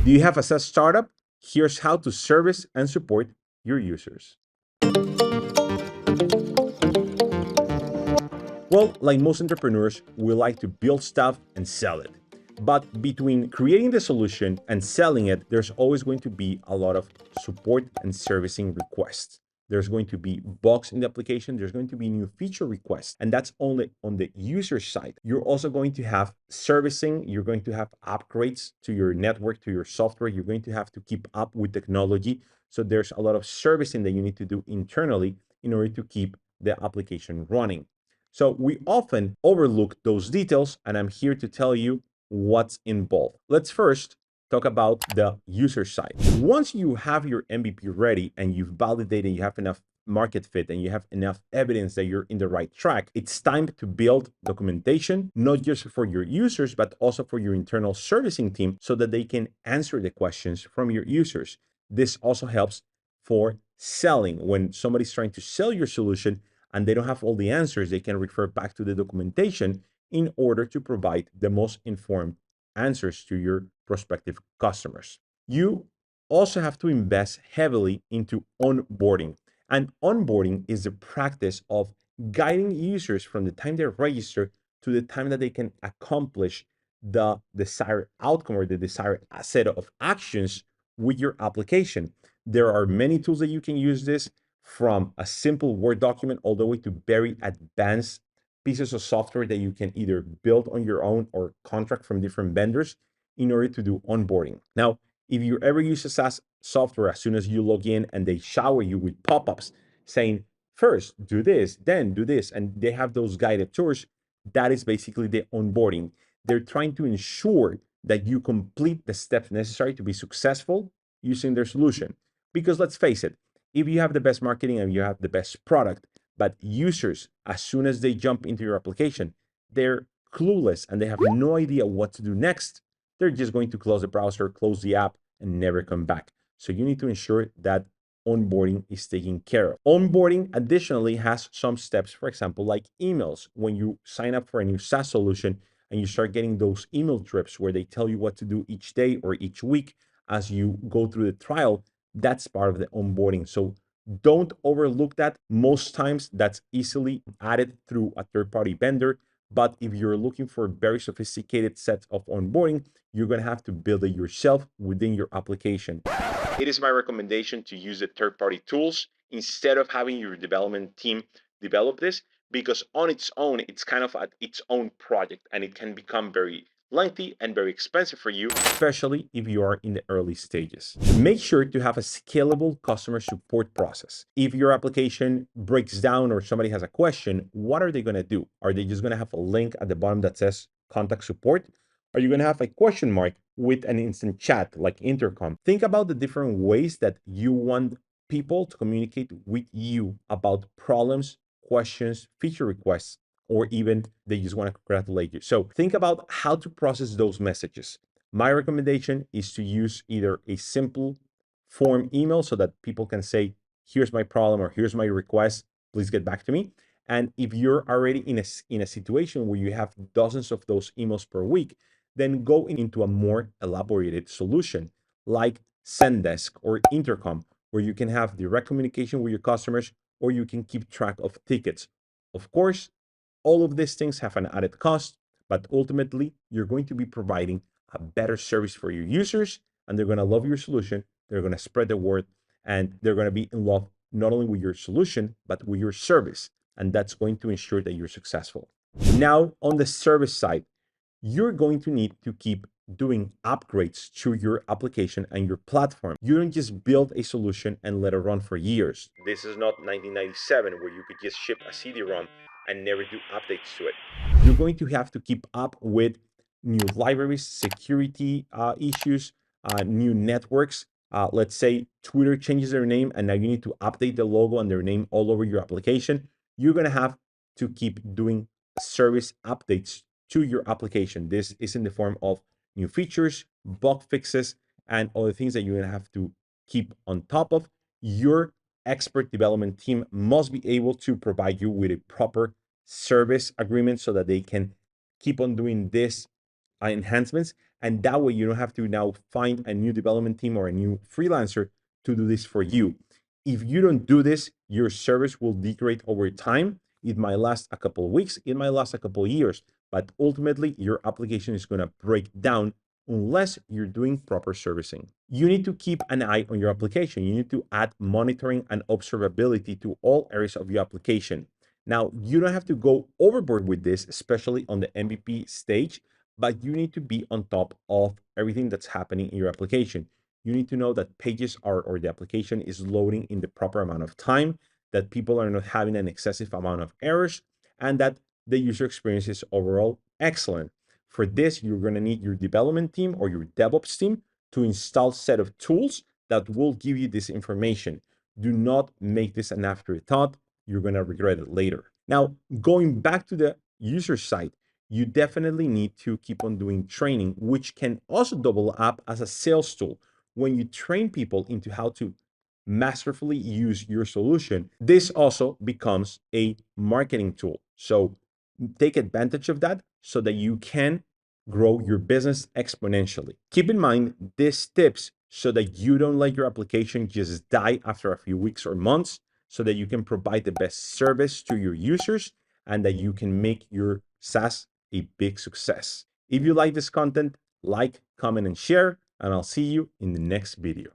Do you have a SaaS startup? Here's how to service and support your users. Well, like most entrepreneurs, we like to build stuff and sell it. But between creating the solution and selling it, there's always going to be a lot of support and servicing requests. There's going to be bugs in the application. There's going to be new feature requests. And that's only on the user side. You're also going to have servicing. You're going to have upgrades to your network, to your software. You're going to have to keep up with technology. So there's a lot of servicing that you need to do internally in order to keep the application running. So we often overlook those details, and I'm here to tell you what's involved. Let's first talk about the user side. Once you have your MVP ready and you've validated, you have enough market fit and you have enough evidence that you're in the right track, it's time to build documentation, not just for your users, but also for your internal servicing team so that they can answer the questions from your users. This also helps for selling. When somebody's trying to sell your solution, and they don't have all the answers, they can refer back to the documentation in order to provide the most informed answers to your prospective customers. You also have to invest heavily into onboarding. And onboarding is the practice of guiding users from the time they register to the time that they can accomplish the desired outcome or the desired set of actions with your application. There are many tools that you can use this, from a simple Word document all the way to very advanced pieces of software that you can either build on your own or contract from different vendors in order to do onboarding. Now, if you ever use a SaaS software, as soon as you log in and they shower you with pop-ups saying, first do this, then do this, and they have those guided tours, that is basically the onboarding. They're trying to ensure that you complete the steps necessary to be successful using their solution. Because let's face it, if you have the best marketing and you have the best product, but users, as soon as they jump into your application, they're clueless and they have no idea what to do next, they're just going to close the browser, close the app, and never come back. So you need to ensure that onboarding is taken care of. Onboarding additionally has some steps, for example, like emails. When you sign up for a new SaaS solution and you start getting those email drips where they tell you what to do each day or each week as you go through the trial, that's part of the onboarding. So don't overlook that. Most times that's easily added through a third-party vendor. But if you're looking for a very sophisticated set of onboarding, you're going to have to build it yourself within your application. It is my recommendation to use the third-party tools instead of having your development team develop this, because on its own, it's kind of its own project and it can become very lengthy and very expensive for you, especially if you are in the early stages. Make sure to have a scalable customer support process. If your application breaks down or somebody has a question, what are they going to do? Are they just going to have a link at the bottom that says contact support? Are you going to have a question mark with an instant chat like intercom? Think about the different ways that you want people to communicate with you about problems, questions, feature requests, or even they just want to congratulate you. So think about how to process those messages. My recommendation is to use either a simple form email so that people can say, here's my problem or here's my request, please get back to me. And if you're already in a situation where you have dozens of those emails per week, then go into a more elaborated solution like Zendesk or Intercom, where you can have direct communication with your customers or you can keep track of tickets. Of course, all of these things have an added cost, but ultimately, you're going to be providing a better service for your users, and they're going to love your solution. They're going to spread the word, and they're going to be in love not only with your solution, but with your service. And that's going to ensure that you're successful. Now, on the service side, you're going to need to keep doing upgrades to your application and your platform. You don't just build a solution and let it run for years. This is not 1997 where you could just ship a CD-ROM and never do updates to it. You're going to have to keep up with new libraries, security issues, new networks. Let's say Twitter changes their name and now you need to update the logo and their name all over your application. You're going to have to keep doing service updates to your application. This is in the form of new features, bug fixes, and other things that you're going to have to keep on top of. Your expert development team must be able to provide you with a proper service agreement so that they can keep on doing this enhancements. And that way you don't have to now find a new development team or a new freelancer to do this for you. If you don't do this, your service will degrade over time. It might last a couple of weeks, it might last a couple of years, but ultimately your application is going to break down unless you're doing proper servicing. You need to keep an eye on your application. You need to add monitoring and observability to all areas of your application. Now, you don't have to go overboard with this, especially on the MVP stage, but you need to be on top of everything that's happening in your application. You need to know that pages are, or the application is loading in the proper amount of time, that people are not having an excessive amount of errors, and that the user experience is overall excellent. For this, you're going to need your development team or your DevOps team to install a set of tools that will give you this information. Do not make this an afterthought. You're going to regret it later. Now, going back to the user side, you definitely need to keep on doing training, which can also double up as a sales tool. When you train people into how to masterfully use your solution, this also becomes a marketing tool. So take advantage of that so that you can grow your business exponentially. Keep in mind these tips so that you don't let your application just die after a few weeks or months, so that you can provide the best service to your users and that you can make your SaaS a big success. If you like this content, like, comment, and share, and I'll see you in the next video.